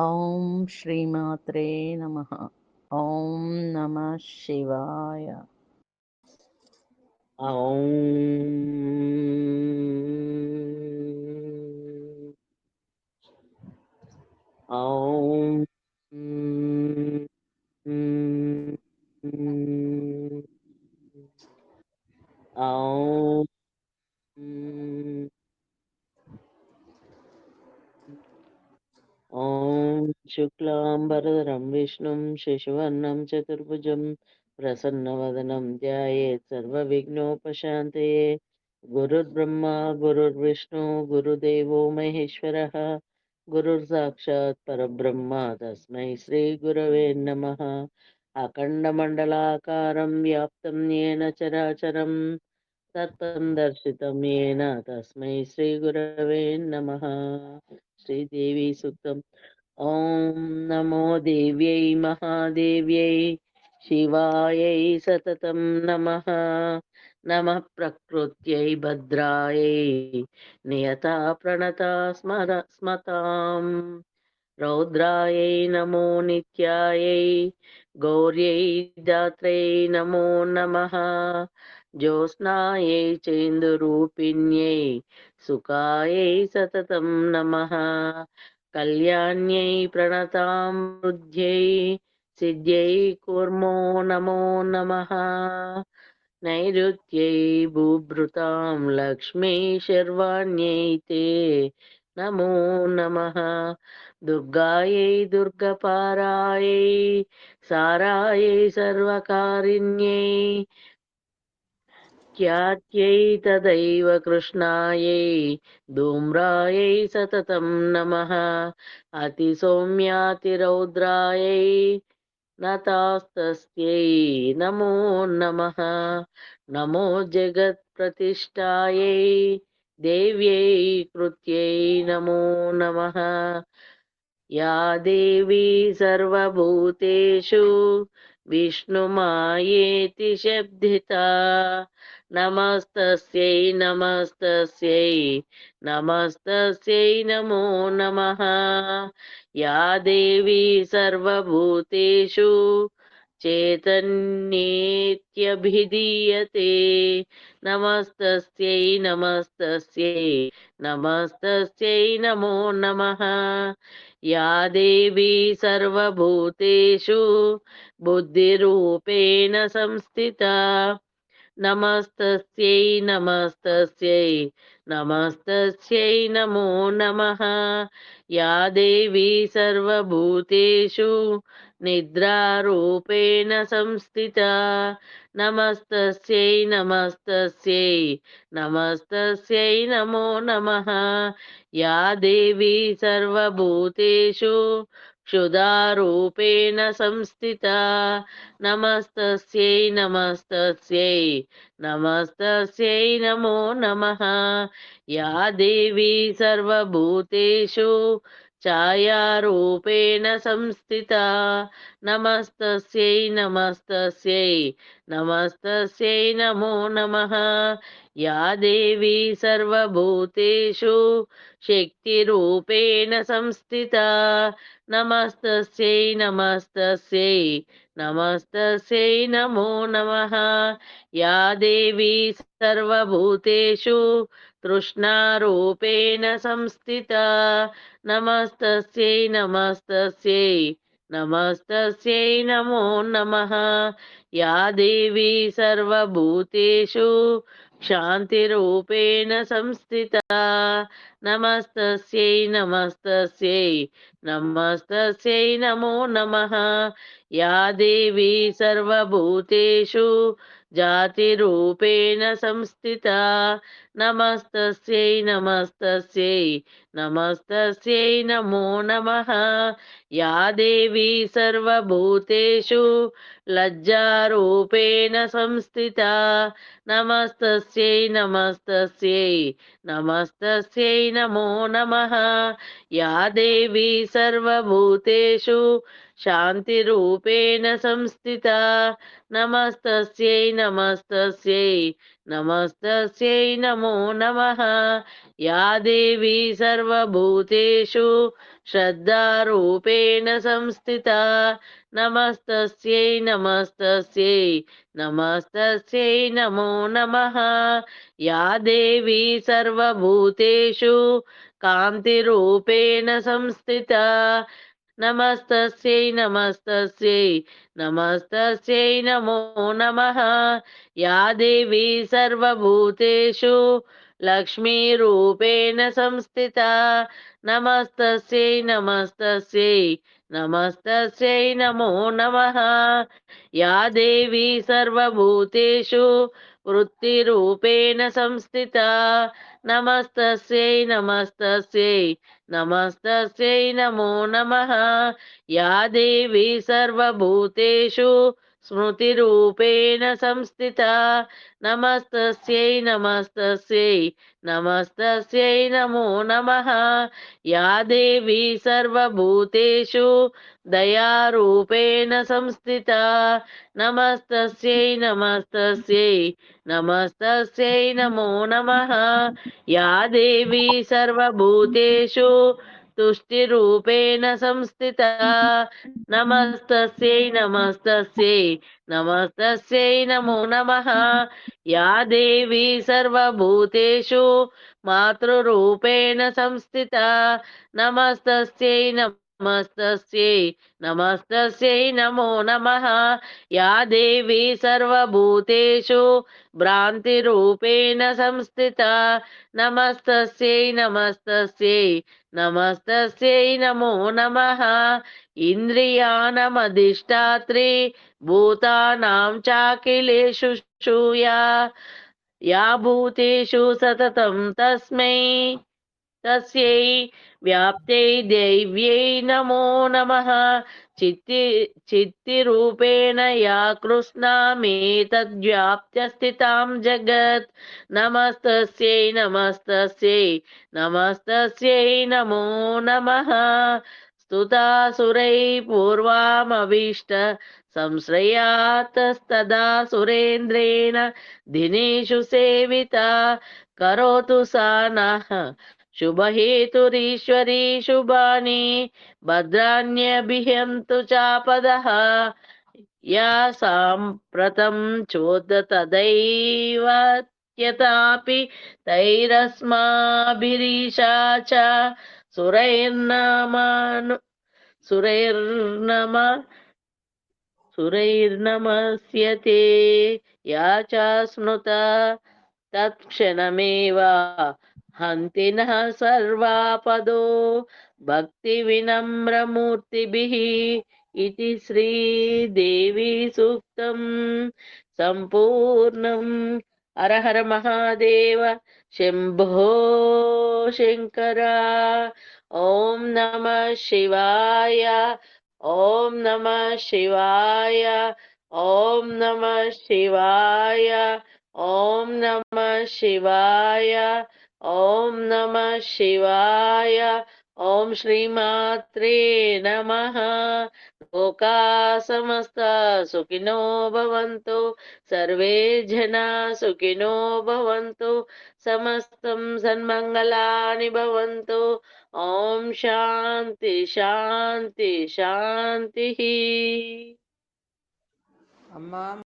ఓం శ్రీమాత్రే నమః. ఓం నమః శివాయ. ॐ ॐ ॐ ॐ शुक्लाम्बरधरं विष्णुं शशिवर्णं चतुर्भुजं प्रसन्नवदनं ध्यायेत् सर्वविघ्नोपशान्तये। गुरुर्ब्रह्मा गुरुर्विष्णु गुरुदेवो महेश्वरः गुरुर्साक्षात् परब्रह्म तस्मै श्रीगुरवे नमः। अखण्डमण्डलाकारं व्याप्तं येन चराचरं तत्पदं दर्शितं येन तस्मै श्रीगुरवे नमः। श्रीदेवी सूक्तम्। ॐ नमो देव्यै महादेव्यै शिवायै सततं नमः। नमः प्रकृत्यै भद्रायै नियता प्रणता स्मताम्। रौद्रायै नमो नित्यायै गौर्यै दात्रै नमो नमः। ज्योत्स्नायै चेन्दूरूपिण्यै सुखायै सततं नमः। कल्याण्यै प्रणतां बुद्ध्यै सिद्ध्यै कुर्मो नमो नमः। नैऋत्यै बुभृतां लक्ष्मी शर्वाण्यै ते नमो नमः। दुर्गायै दुर्गपारायै सारायै सर्वकारिण्यै ख्यात्यै तदैव कृष्णायै धूम्रायै सततं नमः। अतिसौम्यातिरौद्रायै नतास्तस्यै नमो नमः। नमो जगत्प्रतिष्ठायै देव्यै कृत्यै नमो नमः। या देवी सर्वभूतेषु विष्णुमायेति शब्दिता नमस्तस्यै नमस्तस्यै नमस्तस्यै नमो नमः। या देवी सर्वभूतेषु चैतन्येत्यभिधीयते नमस्तस्यै नमस्तस्यै नमस्तस्यै नमो नमः। या देवी सर्वभूतेषु बुद्धिरूपेण संस्थिता नमस्तस्यै नमस्तस्यै नमस्तस्यै नमो नमः। या देवी सर्वभूतेषु निद्रारूपेण संस्थिता नमस्तस्यै नमस्तस्यै नमस्तस्यै नमो नमः। या देवी सर्वभूतेषु क्षुधारूपेण संस्थिता नमस्तस्यै नमस्तस्यै नमस्तस्यै नमो नमः। या देवी सर्वभूतेषु छायारूपेण संस्थिता नमस्तस्यै नमस्तस्यै नमस्तस्यै नमो नमः। या देवी सर्वभूतेषु शक्तिरूपेण संस्थिता नमस्तस्यै नमस्तस्यै नमस्तस्यै नमो नमः। या देवी सर्वभूतेषु तृष्णारूपेण संस्थिता नमस्तस्यै नमस्तस्यै नमस्तस्यै नमो नमः। या देवी सर्वभूतेषु शान्तिरूपेण संस्थिता नमस्तस्यै नमस्तस्यै नमस्तस्यै नमो नमः। या देवी सर्वभूतेषु जातिरूपेण संस्थिता नमस्तस्यै नमस्तस्यै नमस्तस्यै नमो नमः। या देवी सर्वभूतेषु लज्जारूपेण संस्थिता नमस्तस्यै नमस्तस्यै नमस्तस्यै नमो नमः। या देवी सर्वभूतेषु శాంతిరూపేణ సంస్థితా నమస్తస్యై నమస్తస్యై నమస్తస్యై నమో నమః యా దేవీ సర్వభూతేషు శ్రద్ధారూపేణ సంస్థితా నమస్తస్యై నమస్తస్యై నమస్తస్యై నమో నమః యా దేవీ సర్వభూతేషు కాంతిరూపేణ సంస్థితా నమస్తస్యై నమస్తస్యై నమస్తస్యై నమో నమః యా దేవీ సర్వభూతేషు లక్ష్మీరూపేణ సంస్థితా నమస్తస్యై నమస్తస్యై నమస్తస్యై నమో నమః యా దేవీ సర్వభూతేషు వృత్తిరూపేణ సంస్థితా నమస్తస్యై నమస్తస్యై నమస్తస్యై నమో నమః యా దేవీ సర్వభూతేషు స్మృతిరూపేణ సంస్థితా నమస్తస్యై నమస్తస్యై నమస్తస్యై నమో నమః యా దేవీ సర్వభూతేషు దయారూపేణ సంస్థితా నమస్తస్యై నమస్తస్యై నమస్తస్యై నమో నమః యా దేవీ సర్వభూతేషు తుష్టిరూపేణ సంస్థితా నమస్తస్యై నమస్తస్యై నమస్తస్యై నమో నమః యా దేవీ సర్వభూతేషు మాతృరూపేణ సంస్థితా నమస్తస్యై నమస్తస్యై నమస్తస్యై నమో నమః యా దేవీ సర్వభూతేషు భ్రాంతిరూపేణ సంస్థితా నమస్తస్యై నమస్తస్యై నమస్తస్యై నమో నమః ఇంద్రియాణమధిష్టాత్రి భూతానాం చాఖిలేషు శూయా యా భూతేషు సతతం తస్యై వ్యాప్తై దైవ్యై నమో నమః చిత్తిరూపేణ యా కృష్ణామేతద్వ్యాప్త్య స్థితాం జగత్ నమస్తస్యై నమస్తస్యై నమస్తస్యై నమో నమః స్తుతాసురై పూర్వామభీష్ట సంశ్రయాతస్తదా సురేంద్రేణ దినేషు సేవితా కరోతు సా నః శుభహేతురీశ్వరీ శుభాని భద్రాణ్యభిహంతు చాపదః యా సాంప్రతం చోద తదైవ యతాపి తైరస్మాభిరీషా చ సురైర్నమస్యతే యా చ స్మృత తత్క్షణమేవ హంతి నః సర్వాపదో భక్తి వినమ్రమూర్తిభిః ఇతి శ్రీదేవి సూక్తం సంపూర్ణం. హర హర మహాదేవ శంభో శంకర. ఓం నమః శివాయ. ఓం నమః శివాయ. ఓం నమః శివాయ. ఓం నమః శివాయ. ఓం నమః శివాయ. ఓం శ్రీమాత్రే నమః. లోకా సమస్తా సుఖినో భవంతు. సర్వే జనా సుఖినో భవంతు. సమస్తం సన్మంగళాని భవంతు. ఓం శాంతి శాంతి శాంతి. అమ్మా